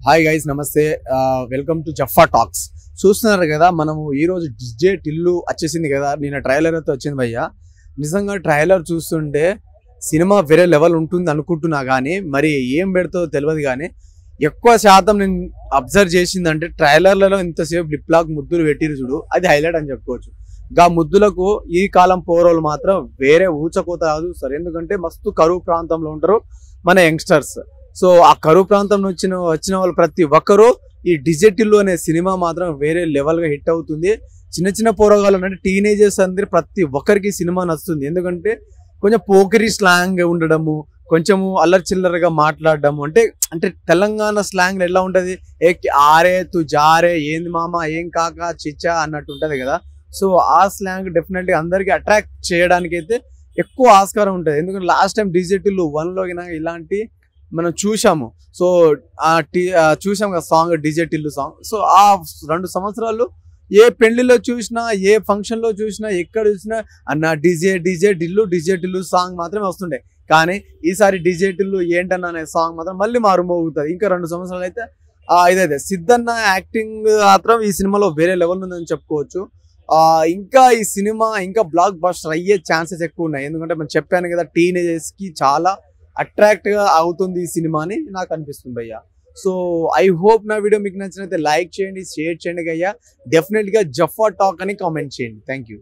Hi guys, నమస్తే. Welcome to Jaffa talks. చూస్తున్నారు కదా, మనము ఈరోజు డిజే టిల్లు వచ్చేసింది కదా. నిన్న ట్రైలర్ అయితే వచ్చింది భయ్య. నిజంగా ట్రైలర్ చూస్తుంటే సినిమా వేరే లెవెల్ ఉంటుంది అనుకుంటున్నా, కానీ మరి ఏం పెడుతుందో తెలియదు. కానీ ఎక్కువ శాతం నేను అబ్జర్వ్ చేసిందంటే ట్రైలర్లలో ఇంతసేపు లిప్ లాక్ ముద్దులు పెట్టిరు చూడు, అది హైలైట్ అని చెప్పుకోవచ్చు. గా ముద్దులకు ఈ కాలం పోరోలు మాత్రం వేరే ఊచకోత కాదు సార్. ఎందుకంటే మస్తు కరువు ప్రాంతంలో ఉంటారు మన యంగ్స్టర్స్. సో ఆ కరువు ప్రాంతం వచ్చిన వాళ్ళు ప్రతి ఒక్కరూ ఈ డిజిటల్ అనే సినిమా మాత్రం వేరే లెవెల్ గా హిట్ అవుతుంది. చిన్న చిన్న పోరగాళ్ళు అంటే టీనేజర్స్ అందరి ప్రతి ఒక్కరికి సినిమా నచ్చుతుంది. ఎందుకంటే కొంచెం పోకిరి స్లాంగ్ ఉండడము, కొంచెము అల్లరి చిల్లరగా మాట్లాడడము, అంటే అంటే తెలంగాణ స్లాంగ్ ఎలా ఉంటది, ఏ ఆరే తు జారే, ఏంది మామ, ఏం కాక చిచ్చా అన్నట్టు ఉంటది కదా. సో ఆ స్లాంగ్ డెఫినెట్లీ అందరికి అట్రాక్ట్ చేయడానికి అయితే ఎక్కువ ఆస్కారం ఉంటుంది. ఎందుకంటే లాస్ట్ టైం డిజిటల్ 1లో ఇలాంటి మనం చూసాము. సో చూసాం కదా song, DJ Tillu song. So ఆ 2 సంవత్సరాలు ఏ పెళ్లిలో చూసినా, ఏ ఫంక్షన్ లో చూసినా, ఎక్కడ చూసినా అన్న డిజే టిల్లు సాంగ్ మాత్రమే వస్తుండే. కానీ ఈసారి డిజే టిల్లు ఏంటన్నా అనే సాంగ్ మాత్రం మళ్ళీ మారుమోగుతుంది. ఇంకా 2 సంవత్సరాలు అయితే ఇదైతే సిద్ధన్న యాక్టింగ్ మాత్రం ఈ సినిమాలో వేరే లెవెల్ ఉందని చెప్పుకోవచ్చు. ఇంకా ఈ సినిమా ఇంకా బ్లాక్ బస్టర్ అయ్యే ఛాన్సెస్ ఎక్కువ ఉన్నాయి. ఎందుకంటే మనం చెప్పాను కదా, టీనేజర్స్ కి చాలా అట్రాక్ట్ గా అవుతుంది ఈ సినిమా అని నాకు అనిపిస్తుంది భయ్య. సో ఐ హోప్ నా వీడియో మీకు నచ్చినైతే లైక్ చేయండి, షేర్ చేయండి అయ్యా. డెఫినెట్ గా జఫా టాక్ అని కామెంట్ చేయండి. Thank you.